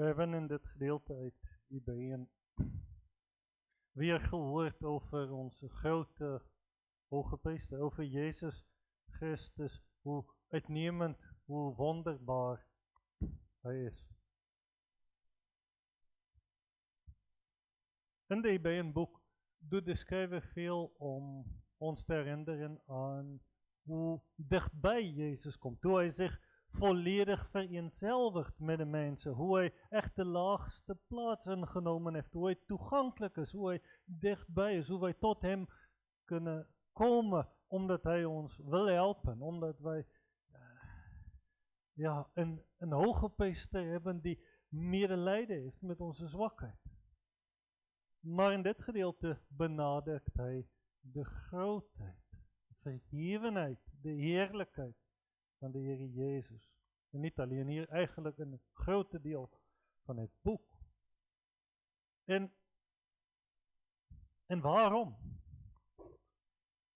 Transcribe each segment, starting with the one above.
We hebben in dit gedeelte uit Hebreeën weer gehoord over onze grote hogepriester, over Jezus Christus, hoe uitnemend, hoe wonderbaar hy is. In die Hebreeën boek doet de skrywer veel om ons te herinneren aan hoe dichtbij Jezus komt, hoe hy zich volledig vereenselwigt met de mense, hoe hy echt de laagste plaats ingenomen heeft, hoe hy toegankelijk is, hoe hy dichtbij is, hoe wij tot hem kunnen komen, omdat hy ons wil helpen, omdat wij een hogepriester hebben die medelijden heeft met onze zwakheid. Maar in dit gedeelte benadrukt hy de grootheid, de verhevenheid, de heerlijkheid van de Here Jezus. En niet alleen hier, eigenlijk een grote deel van het boek. En waarom?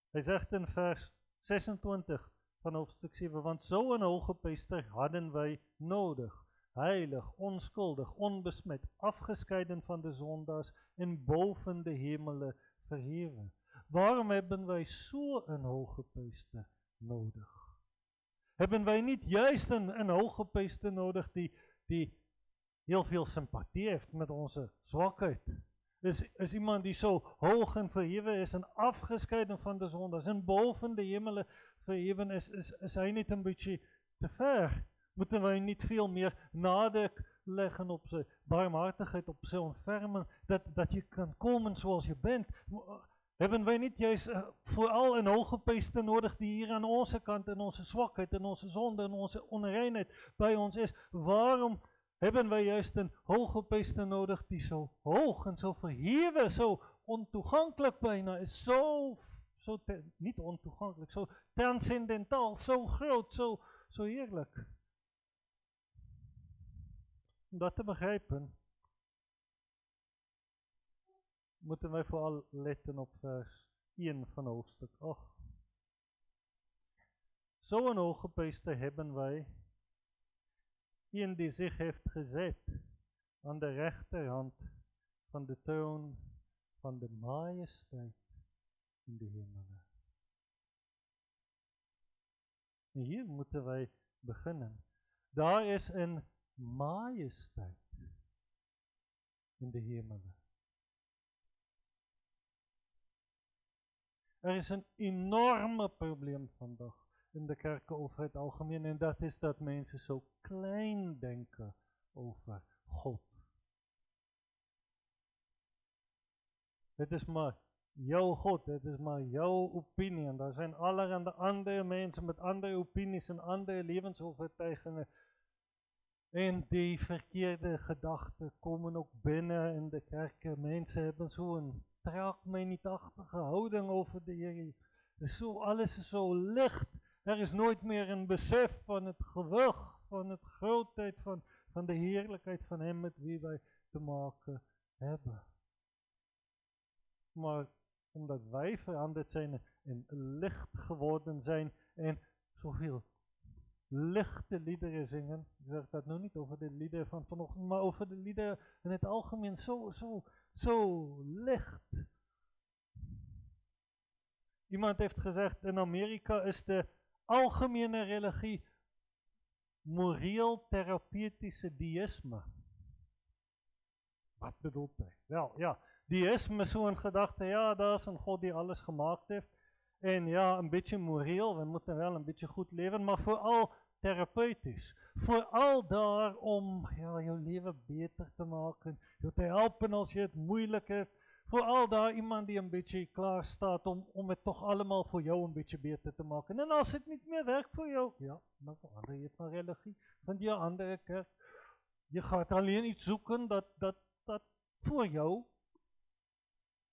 Hij zegt in vers 26 van hoofdstuk 7, want zo'n hogepriester hadden wij nodig. Heilig, onschuldig, onbesmet, afgescheiden van de zondaars en boven de hemelen verheven. Waarom hebben wij zo'n hogepriester nodig? Hebben wij niet juist een hogepriester nodig die heel veel sympathie heeft met onze zwakheid? Is iemand die zo hoog en verheven is en afgescheiden van de zondaars en boven de hemelen verheven is hij niet een beetje te ver? Moeten wij niet veel meer nadruk leggen op zijn barmhartigheid, op zijn ontferming, dat je kan komen zoals je bent? Hebben wij niet juist vooral een hogepriester nodig die hier aan onze kant, in onze zwakheid, in onze zonde, in onze onreinheid bij ons is? Waarom hebben wij juist een hogepriester nodig die zo hoog en zo verheven, zo ontoegankelijk bijna is, niet ontoegankelijk, zo transcendentaal, zo groot, zo heerlijk? Om dat te begrijpen, moeten wij vooral letten op vers 1 van hoofdstuk 8. Zo'n hogepriester hebben wij, een die zich heeft gezet aan de rechterhand van de troon van de majesteit in de hemelen. En hier moeten wij beginnen. Daar is een majesteit in de hemelen. Er is een enorme probleem vandaag in de kerken over het algemeen, en dat is dat mensen zo klein denken over God. Het is maar jouw God, het is maar jouw opinie, en daar zijn allerhande andere mensen met andere opinies en andere levensovertuigingen. En die verkeerde gedachten komen ook binnen in de kerken. Mensen hebben zo'n traag mij niet-achtige houding over de Heer. Alles is zo licht. Er is nooit meer een besef van het gewicht, van het grootheid, van de heerlijkheid van Hem met wie wij te maken hebben. Maar omdat wij veranderd zijn en licht geworden zijn en zoveel lichte liederen zingen, ik zeg dat nou niet over de liederen van vanochtend, maar over de liederen in het algemeen, zo licht. Iemand heeft gezegd, in Amerika is de algemene religie moreel-therapeutische deïsme. Wat bedoelt hij? Wel, ja, deïsme is zo'n gedachte, ja, daar is een God die alles gemaakt heeft. En ja, een beetje moreel, we moeten wel een beetje goed leven, maar vooral therapeutisch. Vooral daar om jouw leven beter te maken, je te helpen als je het moeilijk hebt. Vooral daar iemand die een beetje klaar staat om het toch allemaal voor jou een beetje beter te maken. En als het niet meer werkt voor jou, ja, dan verander je van religie, van die andere kerk. Je gaat alleen iets zoeken dat voor jou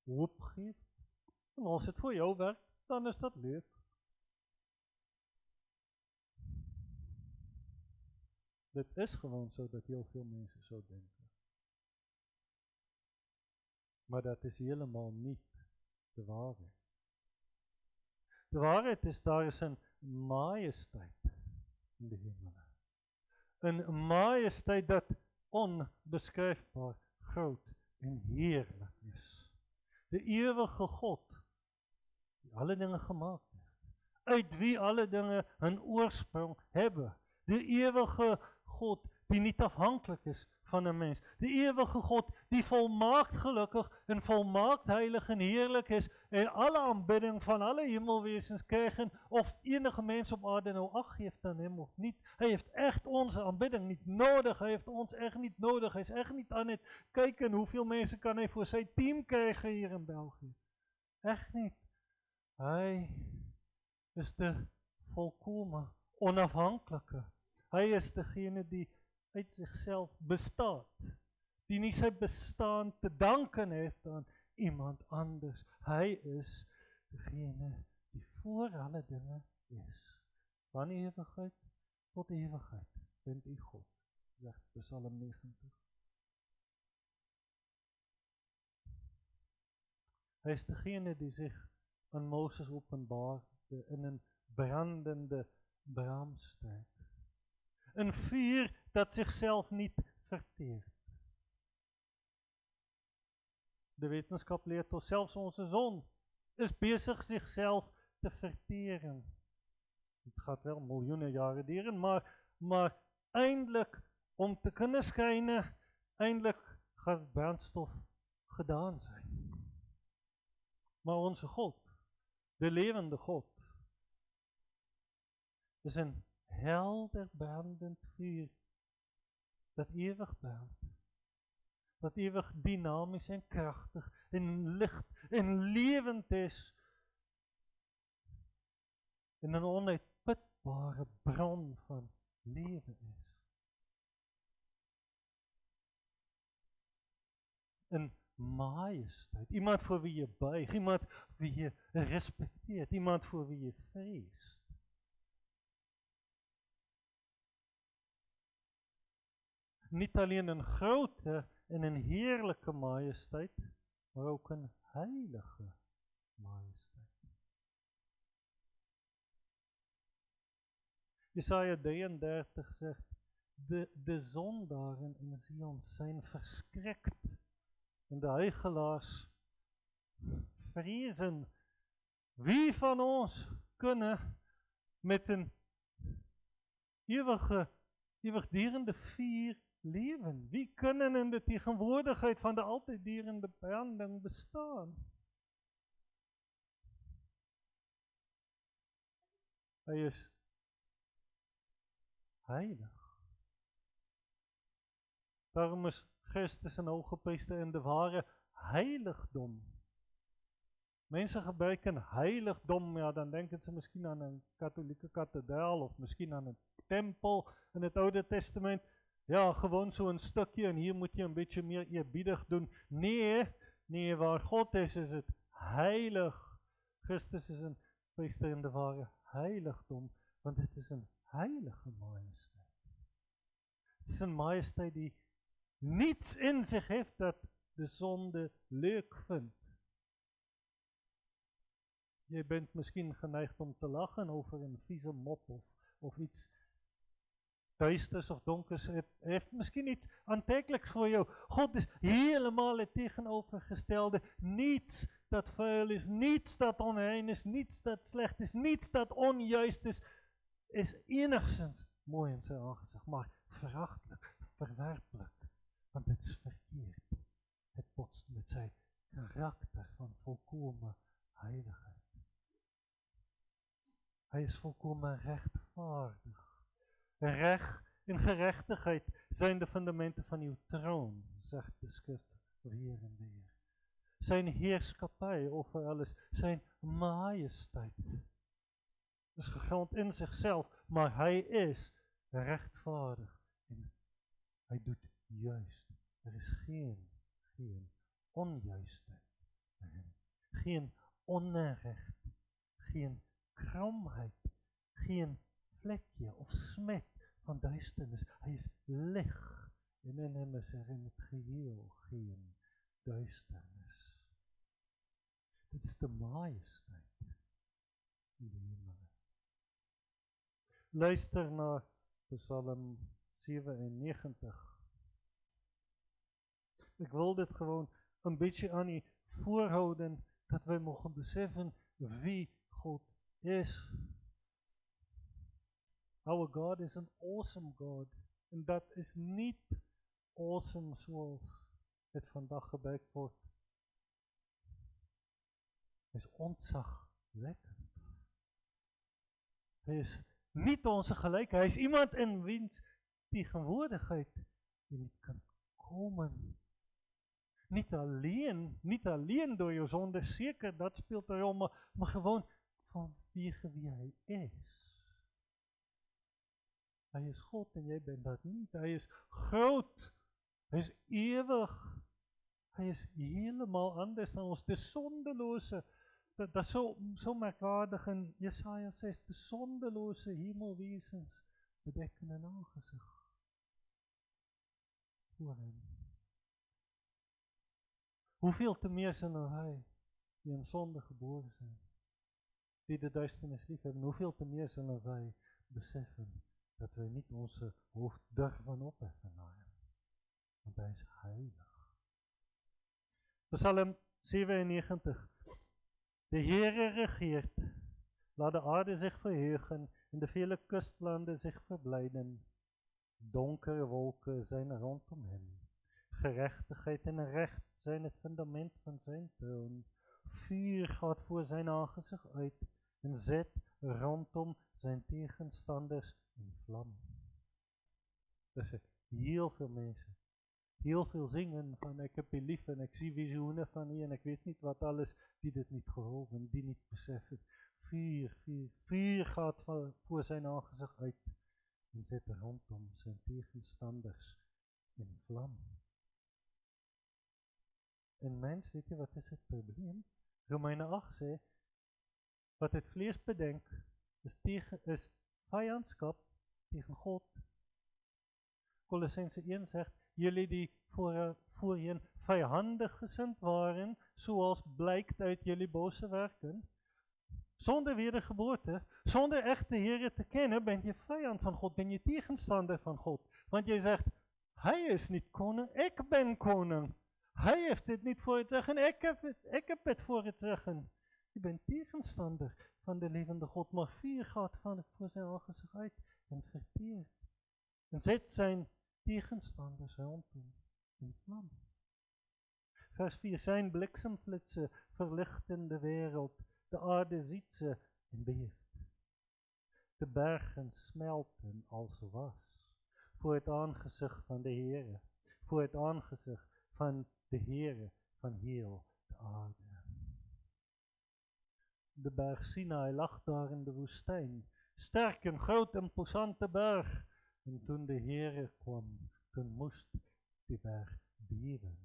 hoop geeft. En als het voor jou werkt, dan is dat leuk. Dit is gewoon zo dat heel veel mensen zo denken. Maar dat is helemaal niet de waarheid. De waarheid is, daar is een majesteit in de hemelen. Een majesteit dat onbeskryfbaar groot en heerlik is. Die ewige God, die alle dinge gemaak het, uit wie alle dinge 'n oorsprong hebben. Die ewige God, die nie afhanklik is van 'n mens. Die ewige God, die volmaakt gelukkig en volmaakt heilig en heerlik is en alle aanbidding van alle hemelwesens krijgen of enige mens op aarde nou ag geeft aan hem of niet. Hy heeft echt onze aanbidding niet nodig. Hy heeft ons echt niet nodig. Hy is echt niet aan het kyken hoeveel mense kan hy vir sy team krijgen hier in België. Echt niet. Hy is de volkome onafhanklike. Hy is degene die uit zichzelf bestaat, die nie sy bestaan te danken heeft aan iemand anders. Hy is degene die voor alle dinge is. Van ewigheid tot ewigheid bent u God, zegt Psalm 90. Hy is degene die zich aan Moses openbaarde in een brandende braamstruik. Een vuur dat zichzelf niet verteert. De wetenskap leert ons, selfs onze zon is bezig zichzelf te verteren. Het gaat wel miljoenen jaren duren, maar eindelijk om te kunnen schijnen, eindelijk gaat brandstof gedaan zijn. Maar onze God, de levende God, is een helder brandend vuur dat eeuwig brandt, dat eeuwig dynamisch en krachtig en licht en levend is en een onuitputbare bron van leven is. Een majesteit, iemand voor wie je buigt, iemand wie je respecteert, iemand voor wie je vreest. Niet alleen een grote en een heerlijke majesteit, maar ook een heilige majesteit. Jesaja 33 zegt, de zondaren in Zion zijn verschrikt en de huichelaars vrezen. Wie van ons kunnen met een eeuwigdurende vuur leven? Wie kunnen in de tegenwoordigheid van de altijddurende branding bestaan? Hy is heilig. Daarom is Christus en hooggepriester in de ware heiligdom. Mense gebruiken heiligdom, ja, dan denken ze misschien aan een katholieke kathedraal of misschien aan een tempel in het Oude Testament. Ja, gewoon zo'n stukje en hier moet je een beetje meer eerbiedig doen. Nee, waar God is het heilig. Christus is een priester in de ware heiligdom, want het is een heilige majesteit. Het is een majesteit die niets in zich heeft dat de zonde leuk vindt. Je bent misschien geneigd om te lachen over een vieze mop of iets duisters of donkers. Het heeft misschien iets aantrekkelijks voor jou. God is helemaal het tegenovergestelde. Niets dat vuil is, niets dat onrein is, niets dat slecht is, niets dat onjuist is enigszins mooi in zijn aangezicht, maar verachtelijk, verwerpelijk. Want het is verkeerd. Het botst met zijn karakter van volkomen heiligheid. Hij is volkomen rechtvaardig. Recht en gerechtigheid zijn de fundamenten van uw troon, zegt de schrift weer en weer. Zijn heerschappij over alles, zijn majesteit is gegrond in zichzelf, maar hij is rechtvaardig en hij doet juist. Er is geen onjuistheid erin, geen onrecht, geen kromheid, geen vlekje of smet van duisternis. Hij is licht en in hem is er in het geheel geen duisternis. Dit is de majesteit in de hemelen. Luister naar Psalm 97. ek wil dit gewoon 'n bietjie aan u voorhouden, dat wij mogen beseffen wie God is. Our God is an awesome God. En dat is niet awesome zoals het vandaag gebruikt wordt. Hij is ontzagwekkend. Hij is niet onze gelijk. Hij is iemand in wiens tegenwoordigheid je niet kan komen. Niet alleen door je zonde, zeker, dat speelt een rol, maar gewoon vanwege wie hij is. Hij is God en jij bent dat niet. Hij is groot. Hij is eeuwig. Hij is helemaal anders dan ons. De zondeloze. Dat is zo merkwaardig. En Jesaja zegt, de zondeloze hemelwezens bedekken een aangezicht voor hem. Hoeveel te meer zullen wij, die in zonde geboren zijn, die de duisternis lief hebben, hoeveel te meer zullen wij beseffen dat wij niet onze hoofd durven opheffen naar hem. Want hij is heilig. Psalm 97. De Heere regeert. Laat de aarde zich verheugen en de vele kustlanden zich verblijden. Donkere wolken zijn rondom hem. Gerechtigheid en recht zijn het fundament van zijn troon. Vuur gaat voor zijn aangezicht uit en zet rondom zijn tegenstanders in vlam. Dus heel veel mensen, heel veel zingen van ik heb je lief en ik zie visioenen van je en ik weet niet wat alles, die dit niet geloven, die niet beseffen. Vuur gaat voor zijn aangezicht uit en zet rondom zijn tegenstanders in vlam. En mens, weet je wat is het probleem? Romeinen 8 sê, wat het vlees bedenkt, is vijandskap tegen God. Kolossense 1 zegt, jullie die voorheen vijandig gezind waren, zoals blijkt uit jullie boze werken, zonder wedergeboorte, zonder echt de Heere te kennen, ben je vijand van God, ben je tegenstander van God. Want jij zegt, hij is niet koning, ik ben koning. Hij heeft dit niet voor het zeggen, ik heb het voor het zeggen. Je bent tegenstander van de levende God, maar vuur gaat voor zijn aangezicht uit en verteert. En zet zijn tegenstanders rondom in vlam. Vers 4, zijn bliksemflitsen verlichten de wereld, de aarde ziet ze en beeft. De bergen smelten als was, voor het aangezicht van de Heere, voor het aangezicht van de Heere van heel de aarde. De berg Sinai lag daar in de woestijn, sterk en groot en posante berg. En toen de Heere kwam, toen moest die berg beven.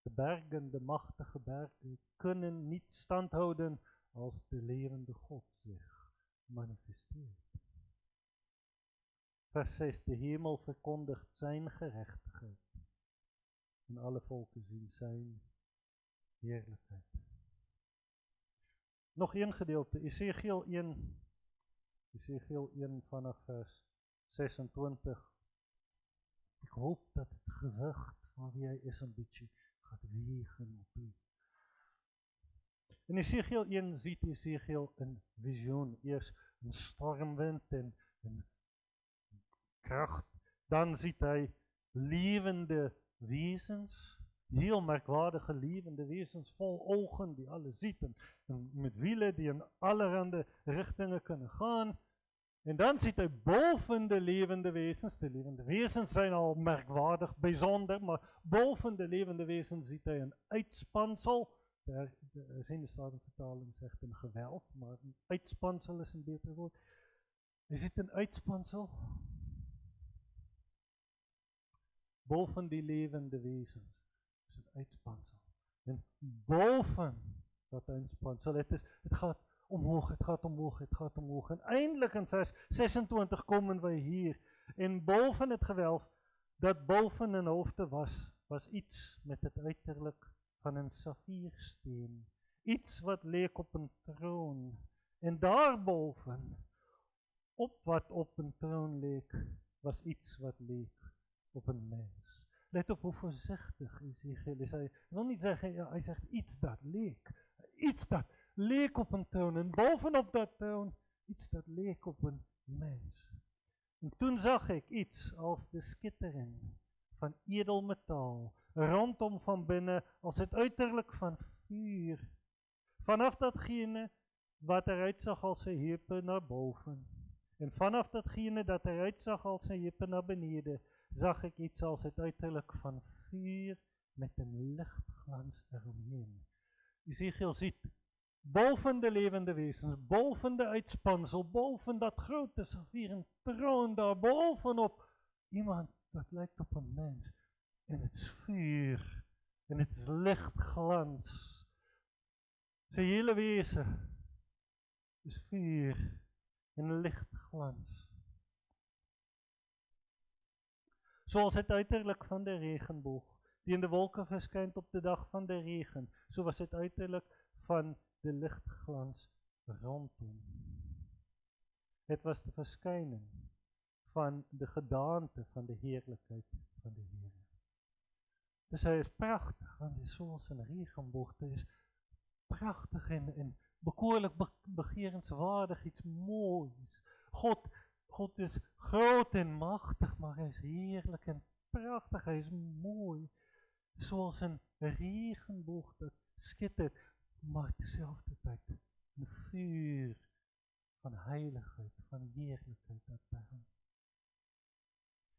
De bergen, de machtige bergen, kunnen niet standhouden als de levende God zich manifesteert. Vers 6, de hemel verkondigt zijn gerechtigheid. En alle volken zien zijn heerlijkheid. Nog één gedeelte, Ezekiel 1 vanaf vers 26. Ik hoop dat het gewicht van wie hij is een beetje gaat wegen op u. In Ezekiel 1 ziet Ezekiel een visioen. Eerst een stormwind en een kracht. Dan ziet hij levende wezens. Heel merkwaardige levende wezens vol ogen die alles ziet. En met wielen die in allerhande richtingen kunnen gaan. En dan ziet hij boven de levende wezens zijn al merkwaardig, bijzonder, maar boven de levende wezens ziet hij een uitspansel. De Zendestatenvertaling zegt een gewelf, maar een uitspansel is een beter woord. Hij ziet een uitspansel boven die levende wezens. Het is een uitspansel. En boven dat uitspansel, het gaat omhoog, het gaat omhoog, het gaat omhoog. En eindelijk in vers 26 komen wij hier. En boven het gewelf, dat boven een hoofde was iets met het uiterlijk van een saffiersteen. Iets wat leek op een troon. En daarboven, op wat op een troon leek, was iets wat leek op een mens. let op hoe voorzichtig Ezekiel is. Hy wil nie sê, ja, hy sê iets dat leek op 'n troon, en bovenop dat troon, iets dat leek op 'n mens. En toen zag ek iets als de skittering van edelmetaal, rondom van binne, als het uiterlijk van vuur. Vanaf datgene wat eruit zag als sy heupe naar boven, en vanaf datgene dat eruit zag als sy heupe naar beneden, zag ek iets als het uiterlijk van vuur met een lichtglans eromheen. Ezekiel ziet boven de levende wezens, boven de uitspansel, boven dat grote saffieren troon, daar bovenop iemand dat lijkt op een mens. En het is vuur, en het is lichtglans. Sy hele wese is vuur en lichtglans. Zoals het uiterlijk van de regenboog, die in de wolken verschijnt op de dag van de regen, zo was het uiterlijk van de lichtglans rondom. Het was de verschijning van de gedaante van de heerlijkheid van de Heer. Dus hij is prachtig, want het is zoals een regenboog. Het is prachtig en bekoorlijk begerenswaardig, iets moois. God is groot en machtig, maar hij is heerlijk en prachtig, hij is mooi. Zoals een regenboog dat schittert, maar tezelfde tijd een vuur van heiligheid, van heerlijkheid dat brandt.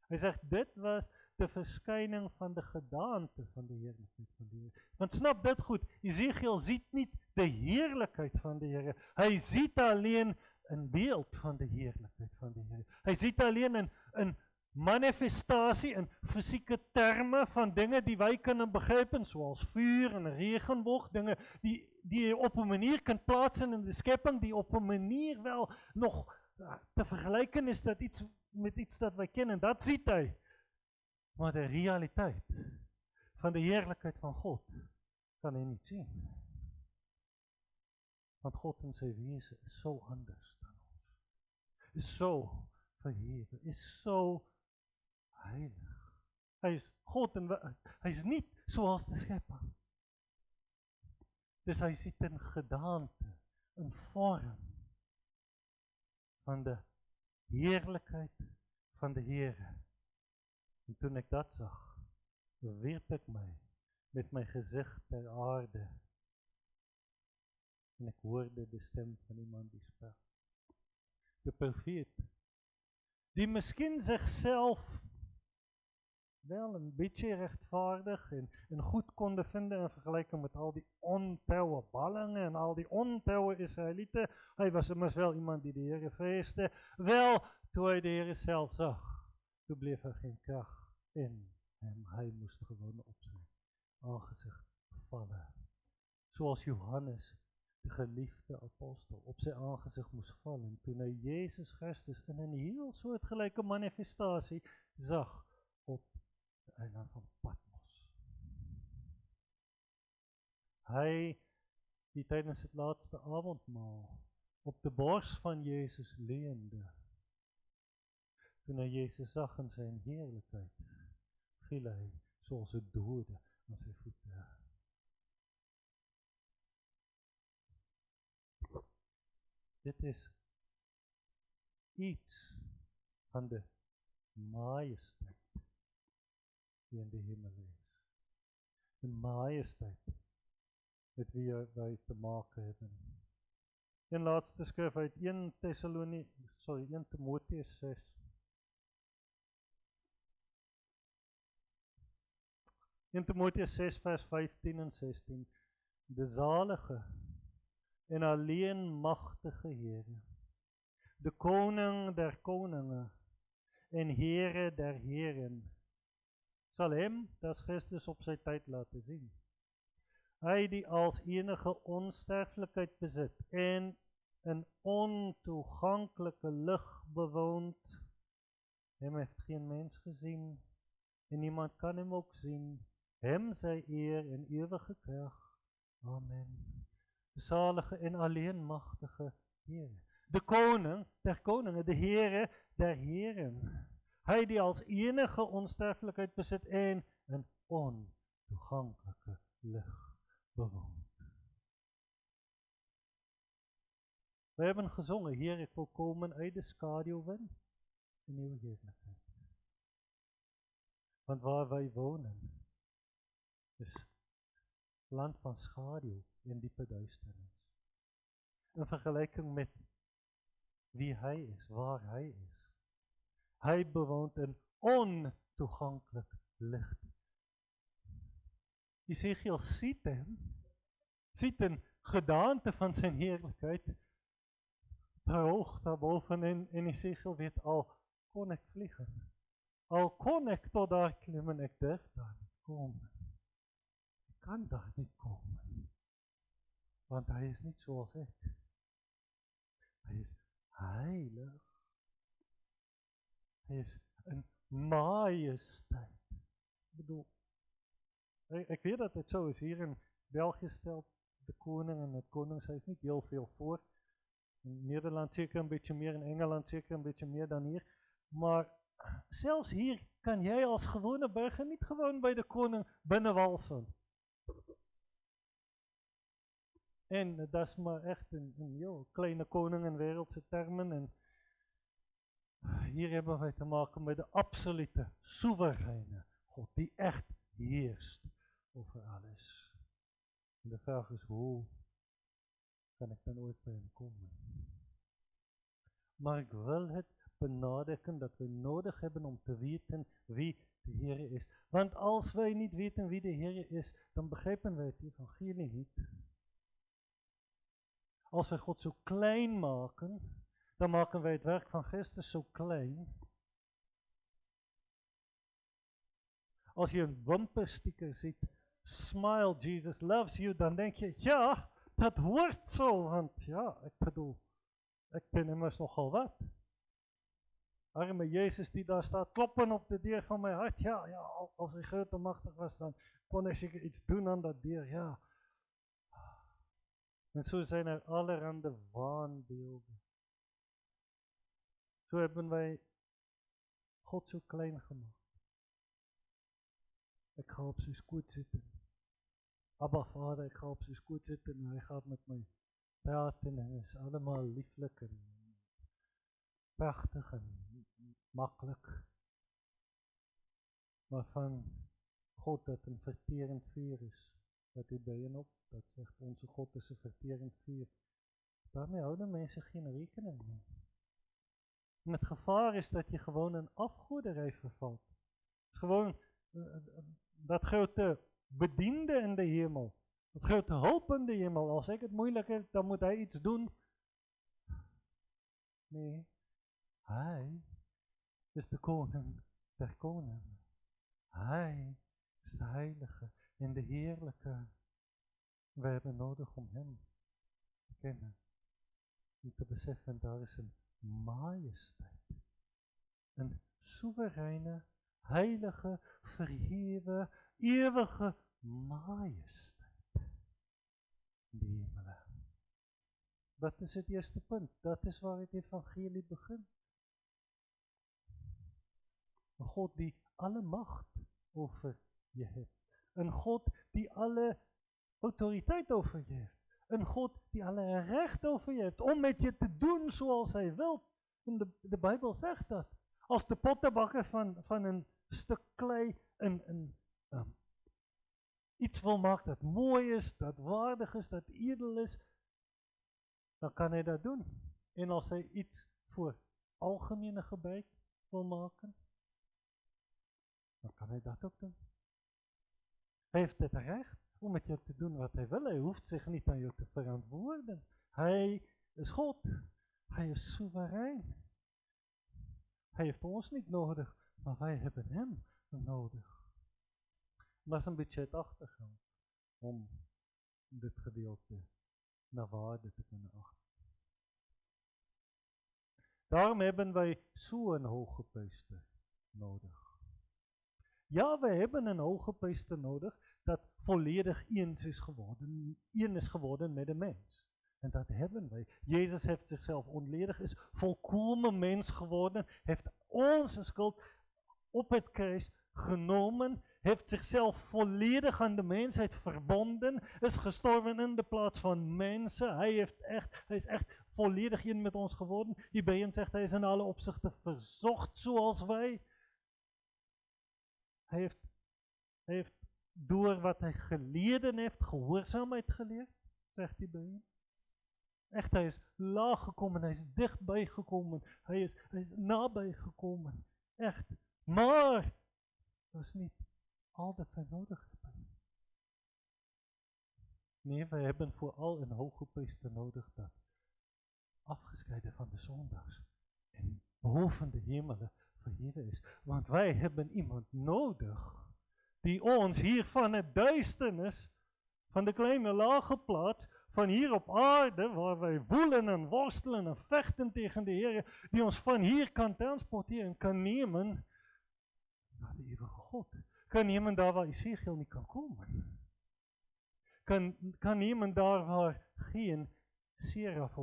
Hij zegt, dit was de verschijning van de gedaante van de heerlijkheid van de Heer. Want snap dit goed, Ezekiel ziet niet de heerlijkheid van de Heer. Hij ziet alleen een beeld van de heerlijkheid van de Heer. Hij ziet alleen een manifestatie in fysieke termen van dingen die wij kunnen begrijpen, zoals vuur en regenboog, dingen die je op een manier kunt plaatsen in de schepping, die op een manier wel nog te vergelijken is met iets dat wij kennen. Dat ziet hij. Maar de realiteit van de heerlijkheid van God kan hij niet zien. Want God in zijn wezen is zo anders dan ons. Is zo verheven, is zo heilig. Hij is God en hij is niet zoals de schepper. Dus hij ziet een gedaante, een vorm van de heerlijkheid van de Heer. En toen ik dat zag, wierp ik mij met mijn gezicht ter aarde. En ik hoorde de stem van iemand die sprak. De profeet, die misschien zichzelf wel een beetje rechtvaardig en goed konden vinden in vergelijking met al die ontrouwe ballingen en al die ontrouwe Israëlieten. Hij was immers wel iemand die de Heer vreesde. Wel, toen hij de Heer zelf zag, toen bleef er geen kracht in hem. Hij moest gewoon op zijn aangezicht vallen. Zoals Johannes, de geliefde apostel, op zijn aangezicht moest vallen toen hij Jezus Christus in een heel soortgelijke manifestatie zag op de eiland van Patmos. Hij die tijdens het laatste avondmaal op de borst van Jezus leende. Toen hij Jezus zag in zijn heerlijkheid, viel hij zoals het dode aan zijn voeten. Dit is iets van de majesteit die in de hemel is. De majesteit met wie wij te maken hebben. Een laatste skrif uit 1 Timotheus 6. 1 Timotheus 6 vers 15 en 16. De zalige en alleen machtige Heere, de koning der koningen en Heere der heren, zal hem, dat is Christus, op zijn tijd laten zien. Hij die als enige onsterfelijkheid bezit en een ontoegankelijke lucht bewoont, hem heeft geen mens gezien en niemand kan hem ook zien. Hem zij eer en eeuwige kracht. Amen. De zalige en alleen machtige Heer. De koning der koningen, de Heere der heren. Hy die als enige onsterflikheid besit en in ontoeganklike lig bewoon. We hebben gezongen, Heer, ek wil komen uit de schaduw win, in uw heerlijkheid. Want waar wij wonen, is land van schaduw en diepe duisternis. In vergelijking met wie hij is, waar hij is. Hij bewoont een ontoegankelijk licht. Ezekiel ziet een gedaante van zijn heerlijkheid, daar hoog, daarboven, en Ezekiel weet, al kon ik vliegen, al kon ik tot daar klimmen, ik durf daar niet komen. Ik kan daar niet komen, want hij is niet zoals ik. Hij is heilig. Hij is een majesteit. Ik bedoel, ik weet dat het zo is. Hier in België stelt de koning en het koningshuis niet heel veel voor. In Nederland zeker een beetje meer, in Engeland zeker een beetje meer dan hier. Maar zelfs hier kan jij als gewone burger niet gewoon bij de koning binnenwalsen. En dat is maar echt een heel kleine koning in wereldse termen. En hier hebben wij te maken met de absolute, soevereine God, die echt heerst over alles. En de vraag is, hoe kan ik dan ooit bij hem komen? Maar ik wil het benadrukken dat we nodig hebben om te weten wie de Heer is. Want als wij niet weten wie de Heer is, dan begrijpen wij het evangelie niet. Als we God zo klein maken, dan maken wij het werk van Christus zo klein. Als je een bumpersticker ziet, smile, Jesus loves you, dan denk je, ja, dat hoort zo, want ja, ik bedoel, ik ben immers nogal wat. Arme Jezus die daar staat, kloppen op de deur van mijn hart, ja, als hij groot en machtig was, dan kon hij zeker iets doen aan dat deur, ja. En zo zijn er allerhande waanbeelden. Zo hebben wij God zo klein gemaakt. Ik ga op zijn skoot zitten. Abba Vader, ik ga op zijn skoot zitten en hij gaat met mij praten en het is allemaal lieflijk en prachtig en makkelijk. Maar van God dat een verterend vuur is, dat u bij en op, dat zegt onze God is een verterend vuur. Daarmee houden mensen geen rekening mee. En het gevaar is dat je gewoon een afgoderij vervalt. Het is gewoon dat grote bediende in de hemel. Dat grote hulp in de hemel. Als ik het moeilijk heb, dan moet hij iets doen. Nee, hij is de koning der koningen. Hij is de heilige en de heerlijke. We hebben nodig om hem te kennen. Om te beseffen, daar is een majesteit. Een soevereine, heilige, verheven, eeuwige majesteit. In de hemelen. Dat is het eerste punt. Dat is waar het evangelie begint. Een God die alle macht over je heeft. Een God die alle autoriteit over je heeft. Een God die alle recht over je heeft. Om met je te doen zoals hij wil. En de Bijbel zegt dat. Als de pottenbakker van een stuk klei iets wil maken dat mooi is, dat waardig is, dat edel is, dan kan hij dat doen. En als hij iets voor algemene gebruik wil maken, dan kan hij dat ook doen. Hij heeft het recht om met je te doen wat hij wil. Hij hoeft zich niet aan je te verantwoorden. Hij is God. Hij is soeverein. Hij heeft ons niet nodig, maar wij hebben hem nodig. Dat is een beetje het achtergrond om dit gedeelte naar waarde te kunnen achten. Daarom hebben wij zo'n hoge priester nodig. Ja, wij hebben een hoge priester nodig dat volledig één is geworden met de mens. En dat hebben wij. Jezus heeft zichzelf ontledig, is volkomen mens geworden, heeft onze schuld op het kruis genomen, heeft zichzelf volledig aan de mensheid verbonden, is gestorven in de plaats van mensen. Hij is echt volledig een met ons geworden. Hebreeën zegt, hij is in alle opzichten verzocht zoals wij. Hij heeft door wat hij geleden heeft, gehoorzaamheid geleerd, zegt Hebreeën. Echt, hij is laag gekomen, hij is dichtbij gekomen, hij is nabij gekomen. Echt. Maar, dat is niet al dat wij nodig hebben. Nee, wij hebben vooral een hoge priester nodig dat afgescheiden van de zondaars en boven de hemelen verheven is. Want wij hebben iemand nodig die ons hier van het duisternis, van de kleine lage plaats, van hier op aarde, waar wij woelen en worstelen en vechten tegen de Heer, die ons van hier kan transporteren, kan nemen naar de eeuwige God. Kan nemen daar waar Ezekiel niet kan komen. Kan nemen daar waar geen seraf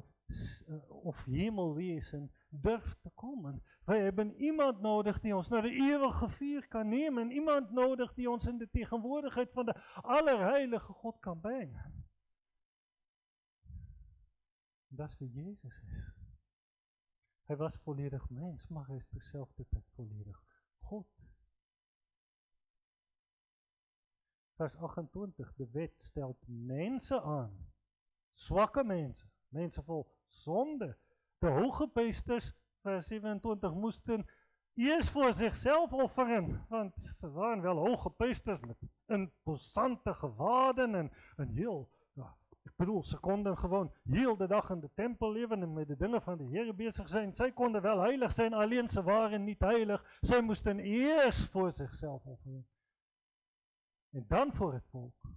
of hemelwezen durft te komen. Wij hebben iemand nodig die ons naar de eeuwige vuur kan nemen. Iemand nodig die ons in de tegenwoordigheid van de allerheilige God kan brengen. Dat is wie Jezus is. Hij was volledig mens, maar hij is dezelfde tijd volledig God. Vers 28, de wet stelt mensen aan. Zwakke mensen, mensen vol zonde. De hoge priesters, vers 27, moesten eerst voor zichzelf offeren. Want ze waren wel hoge priesters met imposante gewaden en een heel... Ik bedoel, ze konden gewoon heel de dag in de tempel leven en met de dingen van de Heer bezig zijn. Zij konden wel heilig zijn, alleen ze waren niet heilig. Zij moesten eerst voor zichzelf offeren. En dan voor het volk.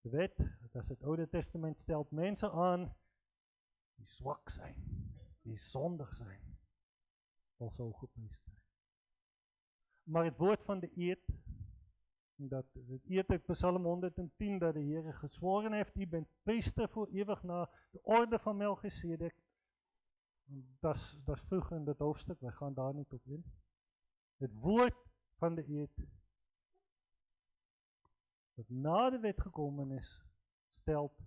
De wet, dat is het Oude Testament, stelt mensen aan die zwak zijn, die zondig zijn, als hoge priester. Maar het woord van de eed, dat is het eed uit Psalm 110, dat de Heer gezworen heeft, u bent priester voor eeuwig naar de orde van Melchizedek. Dat is vroeg in het hoofdstuk, wij gaan daar niet op in. Het woord van de eed, dat na de wet gekomen is, stelt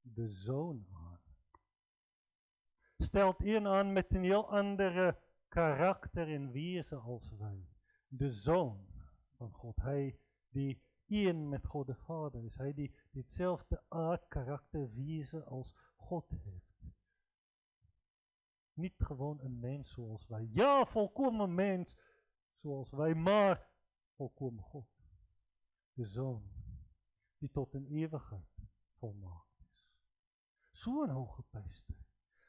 de Zoon aan. Stelt een aan met een heel andere karakter en wezen als wij. De Zoon van God. Hij die één met God de Vader is. Hij die hetzelfde aard, karakter, wezen als God heeft. Niet gewoon een mens zoals wij. Ja, volkomen mens zoals wij, maar volkomen God. De Zoon die tot een eeuwigheid volmaakt is. Zo'n hoge priester.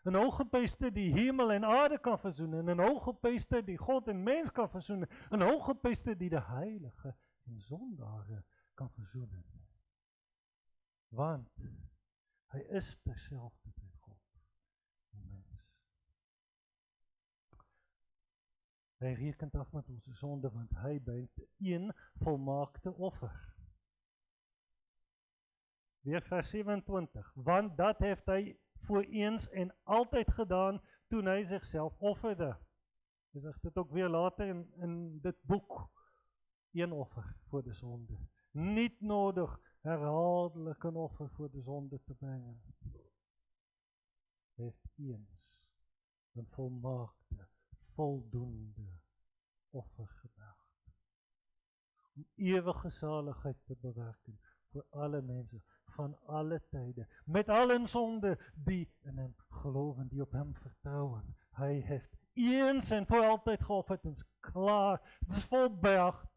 Een hoge priester die hemel en aarde kan verzoenen. Een hoge priester die God en mens kan verzoenen. Een hoge priester die de heilige en zondaren kan verzoenen. Want hij is dezelfde met God en mens. Hij rekent af met onze zonde, want hij brengt een volmaakte offer. Weer vers 27. Want dat heeft hij voor eens en altijd gedaan toen hij zichzelf offerde. Hij zegt het ook weer later in dit boek. Een offer voor de zonde. Niet nodig herhaaldelijk een offer voor de zonde te brengen. Hij heeft eens een volmaakte, voldoende offer gebracht. Om eeuwige zaligheid te bewerken voor alle mensen. Van alle tijden, met al hun zonden die in hem geloven, die op hem vertrouwen. Hij heeft eens en voor altijd geofferd, het is klaar, het is volbracht.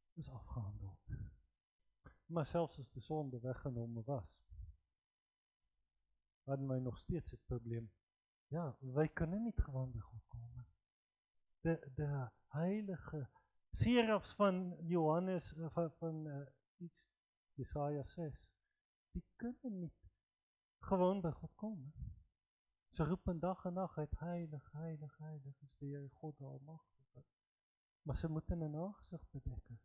Het is afgehandeld. Maar zelfs als de zonde weggenomen was, hadden wij nog steeds het probleem. Ja, wij kunnen niet gewoon bij God komen. De heilige serafs van Johannes, Jesaja 6, die kunnen niet gewoon bij God komen. Ze roepen dag en nacht uit, heilig, heilig, heilig is de Heer God Almachtige. Maar ze moeten hun aangezicht bedekken.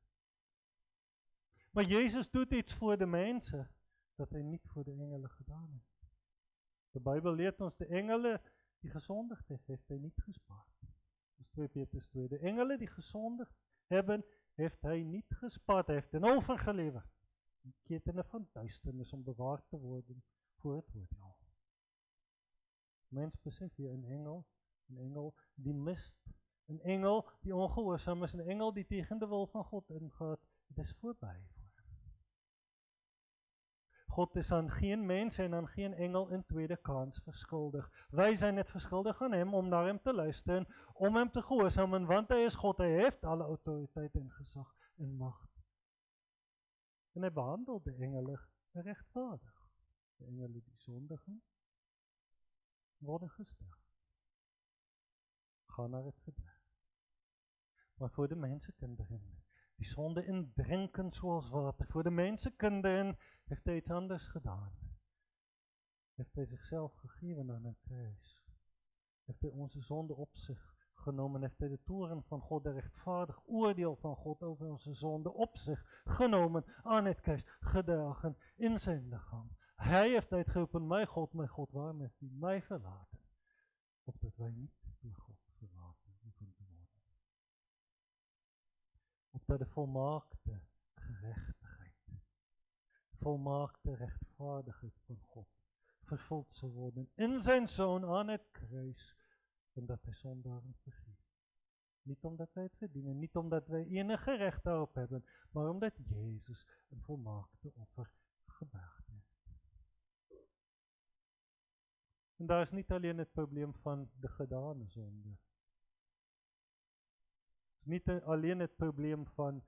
Maar Jezus doet iets voor de mensen. dat hy niet vir die engele gedaan het. Die Bybel leert ons, die engele die gesondigd het, heeft hy niet gespaard. Dat is 2 Petrus 2. De engele die gesondigd hebben, heeft hy niet gespaard, hy heeft ten overgeleverd. Die ketene van duisternis om bewaard te worden voor het oordeel. Mens besef hier, een engel die mist, een engel die ongehoorzaam is, een engel die tegen de wil van God ingaat, het is voorbij voor hem. God is aan geen mens en aan geen engel in tweede kans verskuldig. Wij zijn net verschuldig aan hem om naar hem te luisteren, om hem te gehoorzamen, want hij is God, hij heeft alle autoriteit en gezag en macht. En hij behandelt de engelen rechtvaardig. De engelen die zondigen, worden gestraft. Gaan naar het verderf. Maar voor de mensenkinderen, die zonde indrinken zoals water, voor de mensenkinderen heeft hij iets anders gedaan. Heeft hij zichzelf gegeven aan een kruis. Heeft hij onze zonde op zich genomen, heeft hij de toren van God, de rechtvaardig oordeel van God over onze zonde op zich genomen, aan het kruis gedragen in zijn lichaam. Hij heeft uitgeroepen, mijn God, waarom heeft u mij verlaten? Opdat wij niet door God verlaten hoeven te worden. Opdat de volmaakte gerechtigheid, volmaakte rechtvaardigheid van God vervuld zal worden in zijn Zoon aan het kruis, en dat hij zondaren vergeeft. Niet omdat wij het verdienen, niet omdat wij enige recht daarop hebben, maar omdat Jezus een volmaakte offer gebracht heeft. En daar is niet alleen het probleem van de gedane zonde. Het is niet alleen het probleem van,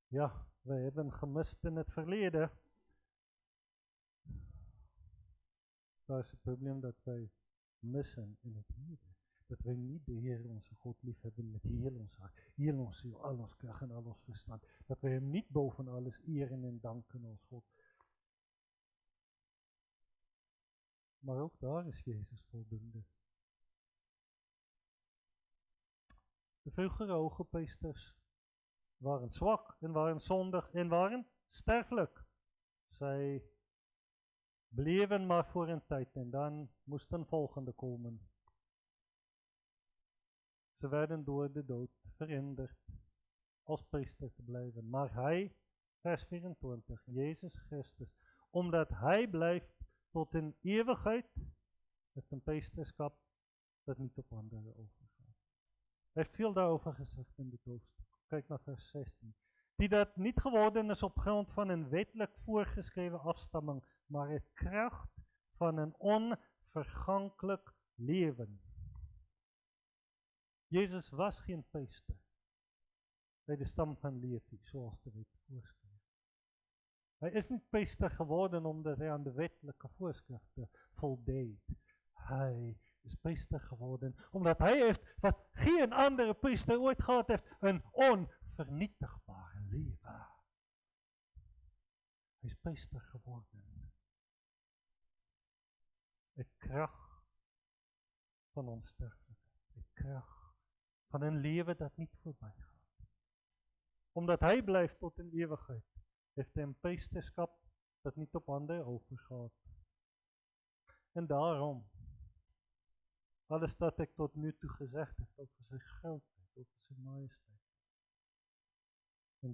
ja, wij hebben gemist in het verleden. Daar is het probleem dat wij missen in het heden. Dat wij niet de Heer onze God lief hebben met heel ons hart, heel ons ziel, al ons kracht en al ons verstand. Dat wij hem niet boven alles eren en danken als God. Maar ook daar is Jezus voldoende. De vroegere hogepriesters waren zwak en waren zondig en waren sterfelijk. Zij bleven maar voor een tijd en dan moest een volgende komen. Ze werden door de dood verhinderd als priester te blijven. Maar hij, vers 24, Jezus Christus, omdat hij blijft tot in eeuwigheid, heeft een priesterschap dat niet op anderen overgaat. Hij heeft veel daarover gezegd in dit hoofdstuk. Kijk naar vers 16. Die dat niet geworden is op grond van een wettelijk voorgeschreven afstamming, maar het kracht van een onvergankelijk leven. Jezus was geen priester bij de stam van Levi, zoals de wet voorschrijft. Hij is niet priester geworden omdat hij aan de wettelijke voorschriften voldeed. Hij is priester geworden omdat hij heeft wat geen andere priester ooit gehad heeft, een onvernietigbare leven. Hij is priester geworden. De kracht van onsterfelijkheid, de kracht van een leven dat niet voorbij gaat. Omdat hij blijft tot in eeuwigheid, heeft hij een priesterschap dat niet op anderen overgaat. En daarom, alles dat ik tot nu toe gezegd heb over zijn grootheid, over zijn majesteit. En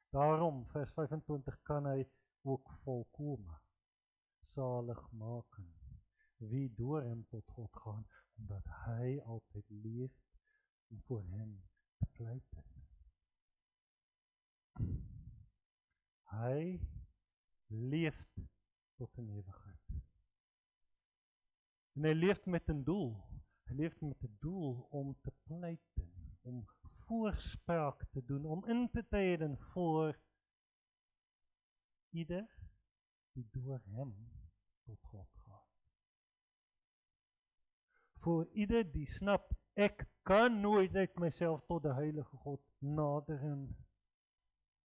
daarom, vers 25, kan hij ook volkomen zalig maken. Wie door hem tot God gaan, omdat hij altijd leeft om voor hem te pleiten. Hij leeft tot een eeuwigheid. En hij leeft met een doel. Hij leeft met het doel om te pleiten, om voorspraak te doen, om in te treden voor ieder die door hem tot God gaat. Voor ieder die snapt, ik kan nooit uit mezelf tot de heilige God naderen.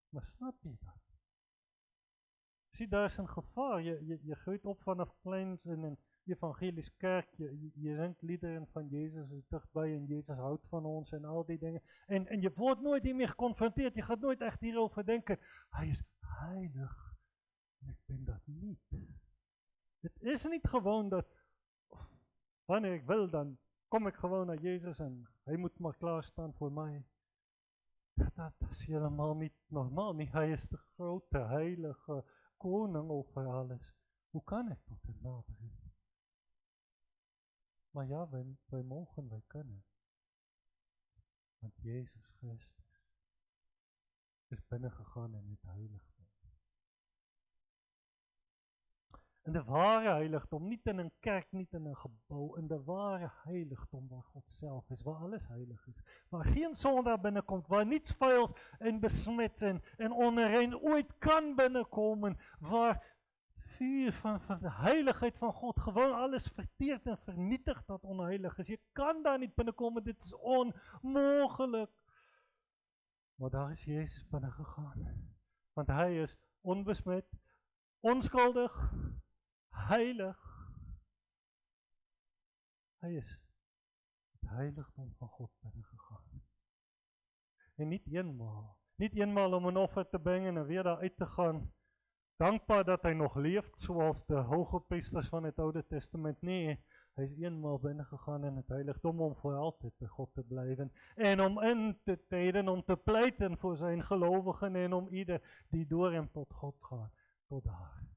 Maar snap je dat? Zie, daar is een gevaar. Je groeit op vanaf kleins in een evangelisch kerk. Je zingt liederen van Jezus is dichtbij en Jezus houdt van ons en al die dingen. En je wordt nooit hiermee geconfronteerd. Je gaat nooit echt hierover denken. Hij is heilig. En ek ben dat nie. Dit is nie gewoon dat, wanneer ek wil, dan kom ek gewoon na Jezus en hy moet maar klaarstaan vir my. Dat is helemaal niet normaal nie. Hy is die grote, heilige koning over alles. Hoe kan ek tot hem naderen? Maar ja, wij mogen, wij kunnen. Want Jezus Christus is binnengegaan in het heiligdom. In de ware heiligdom, niet in een kerk, niet in een gebouw, in de ware heiligdom waar God zelf is, waar alles heilig is, waar geen sonde binnenkomt, waar niets vuils en besmet en onrein ooit kan binnenkomen, waar vuur van de heiligheid van God gewoon alles verteert en vernietigt dat onheilig is. Je kan daar niet binnenkomen, dit is onmogelijk. Maar daar is Jezus binnengegaan, want hij is onbesmet, onschuldig, heilig. Hij is het heiligdom van God binnengegaan. En niet eenmaal om een offer te brengen en weer daaruit te gaan, dankbaar dat hij nog leeft, zoals de hoge priesters van het Oude Testament. Nee, hij is eenmaal binnengegaan in het heiligdom om voor altijd bij God te blijven. En om in te treden, om te pleiten voor zijn gelovigen en om ieder die door hem tot God gaat, tot daar.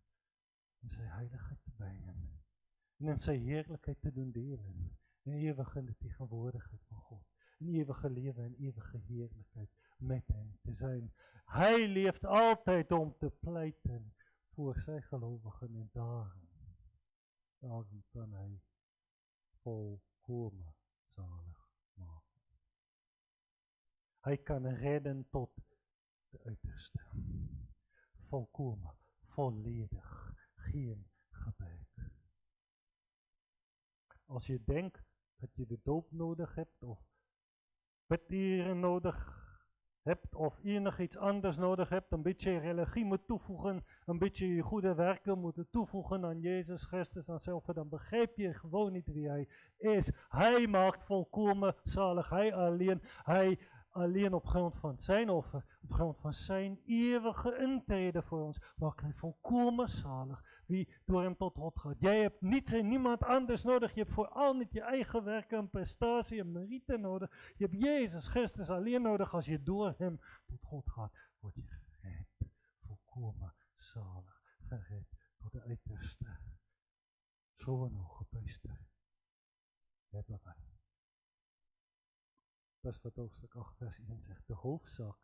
In zijn heiligheid te brengen. En in zijn heerlijkheid te doen delen. In eeuwige tegenwoordigheid van God. In eeuwige leven en eeuwige heerlijkheid met hem te zijn. Hij leeft altijd om te pleiten voor zijn gelovigen en daarom kan hij volkomen zalig maken. Hij kan redden tot de uiterste. Volkomen, volledig, geen gebrek. Als je denkt dat je de doop nodig hebt of biddieren nodig hebt of enig iets anders nodig hebt, een beetje religie moet toevoegen, een beetje je goede werken moeten toevoegen aan Jezus Christus en zelf, dan begrijp je gewoon niet wie hij is. Hij maakt volkomen zalig, hij alleen op grond van zijn offer, op grond van zijn eeuwige intrede voor ons, maakt hij volkomen zalig, wie door hem tot God gaat. Jij hebt niets en niemand anders nodig, je hebt vooral niet je eigen werken en prestatie en merite nodig, je hebt Jezus Christus alleen nodig. Als je door hem tot God gaat, word je gered, volkomen zalig, gered tot de uiterste. Zo'n hoge priester hebben wij. Dat is wat hoofdstuk 8 vers 1 zegt. De hoofdzaak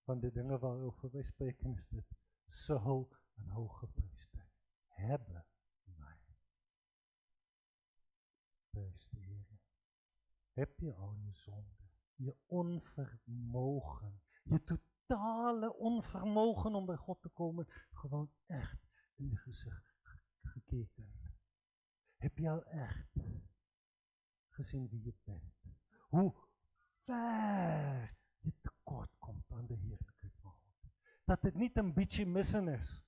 van de dingen waarover wij spreken is dit. Zo een hoge priester hebben wij. Prijs de Heer. Heb je al je zonde, je onvermogen, je totale onvermogen om bij God te komen, gewoon echt in de gezicht gekeken? Heb je al echt gezien wie je bent? Hoe ver je tekort komt aan de heerlijkheid van God. Dat het niet een beetje missen is.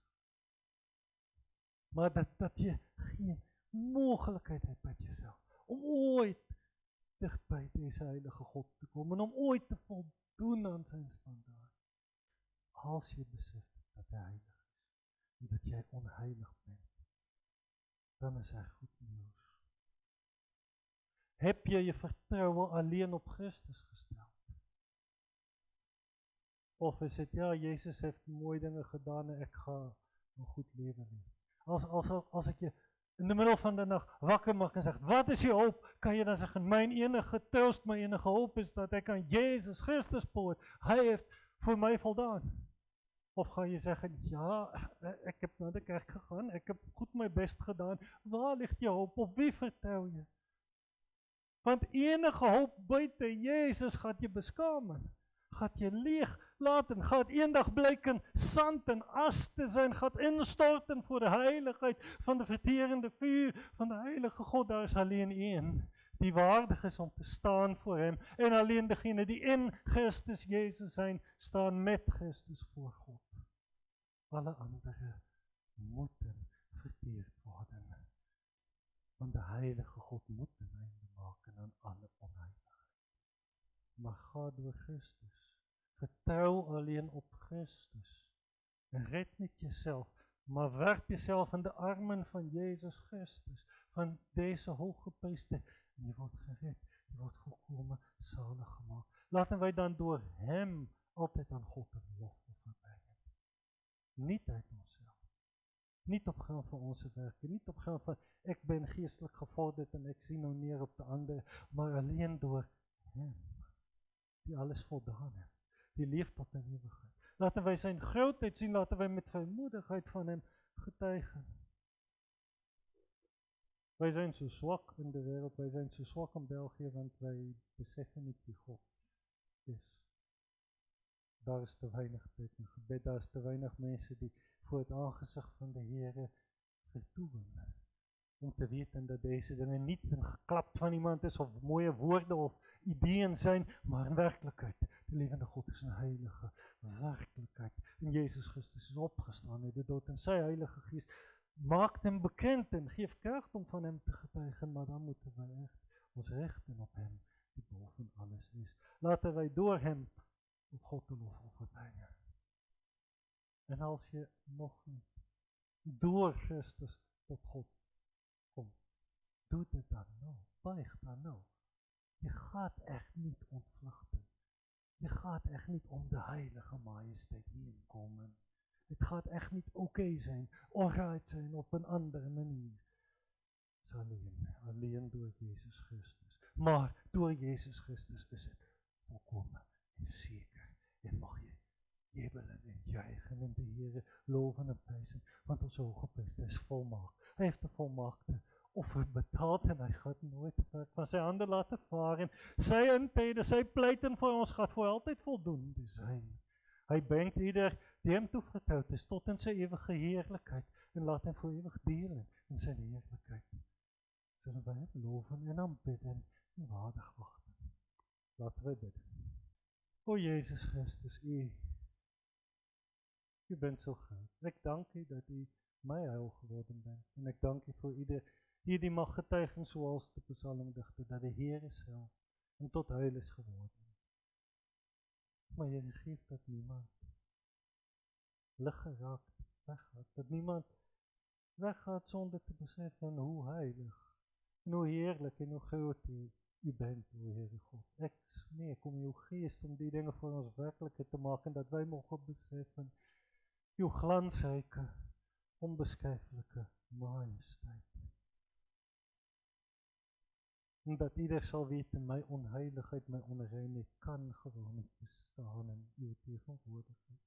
Maar dat je geen mogelijkheid hebt met jezelf. Om ooit dicht bij deze heilige God te komen. Om ooit te voldoen aan zijn standaard. Als je beseft dat hij heilig is. En dat jij onheilig bent. Dan is er goed nieuws. Heb je je vertrouwen alleen op Christus gesteld? Of is het, ja, Jezus heeft mooie dingen gedaan en ik ga een goed leven leven. Als ik je in de middel van de nacht wakker maak en zegt, wat is je hoop? Kan je dan zeggen, mijn enige troost, mijn enige hoop is dat ik aan Jezus Christus poort. Hij heeft voor mij voldaan. Of ga je zeggen, ja, ik heb naar de kerk gegaan, ik heb goed mijn best gedaan. Waar ligt je hoop? Op wie vertrouw je? Want enige hoop buiten Jezus gaat je beskamen. Gaat je leeg laten. Gaat eendag blijken zand en as te zijn. Gaat instorten voor de heiligheid van de verterende vuur van de heilige God. Daar is alleen één die waardig is om te staan voor hem. En alleen degenen die in Christus Jezus zijn, staan met Christus voor God. Alle anderen moeten verteerd worden. Want de heilige God moet een einde maken aan alle onheiligheid. Maar ga door Christus. Vertrouw alleen op Christus. En red niet jezelf, maar werp jezelf in de armen van Jezus Christus, van deze hooggepreeste, en je wordt gered, je wordt volkomen zalig gemaakt. Laten wij dan door hem altijd aan God een lofoffer brengen. Niet uit onszelf. Niet op grond van onze werken, niet op grond van ik ben geestelijk gevorderd en ik zie nou neer op de ander, maar alleen door hem, die alles voldaan heeft, die leeft tot in eeuwigheid. Laten wij zijn grootheid zien, laten wij met vrijmoedigheid van hem getuigen. Wij zijn zo zwak in de wereld, wij zijn zo zwak in België, want wij beseffen niet wie God is. Daar is te weinig tyd in gebed, daar is te weinig mense die voor het aangezicht van de Here vertoeven. Om te weten dat deze dinge niet een geklap van iemand is, of mooie woorde of ideeën zijn, maar in werkelijkheid. De levende God is een heilige werkelijkheid. En Jezus Christus is opgestaan uit de dood en sy Heilige Gees maakt hem bekend en geef kracht om van hem te getuigen, maar dan moeten wij echt ons richten op hem, die boven alles is. Laten wij door hem op God de lofoffer brengen. En als je nog niet door Christus tot God komt, doe dit dan nou, buig dan nou. Je gaat echt niet ontvluchten. Je gaat echt niet om de heilige majesteit heen komen. Het gaat echt niet oké zijn, alright zijn op een andere manier. Het is alleen door Jezus Christus. Maar door Jezus Christus is het volkomen en zeker. En mag je jubelen en juichen en de Heere loven en prijzen, want onze hooggepreeste is volmaakt. Hij heeft de volmaakte offer betaald en hy gaat nooit het werk van sy hande laten varen. Sy intijde, sy pleiten vir ons gaat voor altyd voldoende zijn. Hy brengt ieder die hem toevertrouwd is tot in sy ewige heerlijkheid en laat hem voor ewig delen in sy heerlijkheid. Zullen wij hem loven en aanbidden en waardig wachten. Laten wij bidden. O Jezus Christus, U bent zo groot. Ik dank U dat U my heil geworden bent. En ik dank U voor ieder hier die mag getuigen zoals de psalmdichter, dat de Heere self en tot heil is geworden. Maar Here, geef dat niemand lig geraakt weggaat, dat niemand weggaat zonder te beseffen hoe heilig en hoe heerlijk en hoe groot U bent, o Heere God. Ek smeek om Uw geest om die dinge voor ons werkelijkheid te maken, dat wij mogen beseffen Uw glansrijke, onbeschrijfelijke majesteit. En dat ieder zal weten, my onheiligheid, my onreinheid kan gewoon niet bestaan in Uw tegenwoordigheid.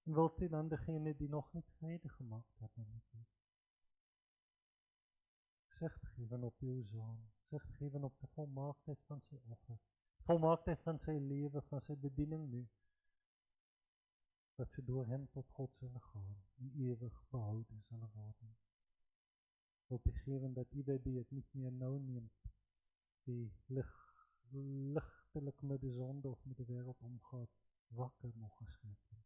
En wilt U dan degene die nog niet vrede gemaakt hebben met U, zicht geven op Uw Zoon, zicht geven op de volmaaktheid van sy offer, volmaaktheid van sy leven, van sy bediening nu, dat ze door hem tot God zullen gaan en eeuwig behouden zullen worden. Wilt U geven dat ieder die het niet meer nou neemt, die lichtelijk met de zonde of met de wereld omgaat, wakker mogen schrikken.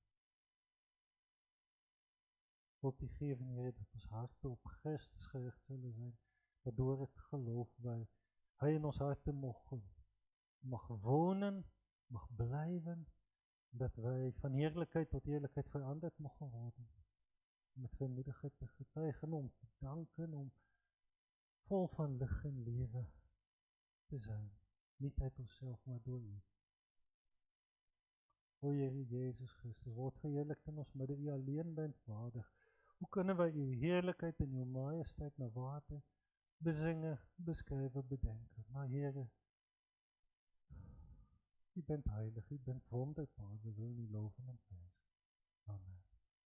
Wilt U geven, Heer, dat ons harten op Christus gericht zullen zijn, waardoor het geloof wij, Hy in ons harten mag wonen, mag blijven, dat wij van heerlijkheid tot heerlijkheid veranderd mogen worden. Met vrijmoedigheid te getuigen, om te danken, om vol van lig en leven te zijn. Niet uit onszelf, maar door U. O Heer Jezus Christus, word verheerlijkt in ons midden, U alleen bent waardig. Hoe kunnen wij Uw heerlijkheid en Uw majesteit naar waarde bezingen, beschrijven, bedenken? Maar Heere, U bent heilig, U bent wonderbaar, we willen U loven en prijzen.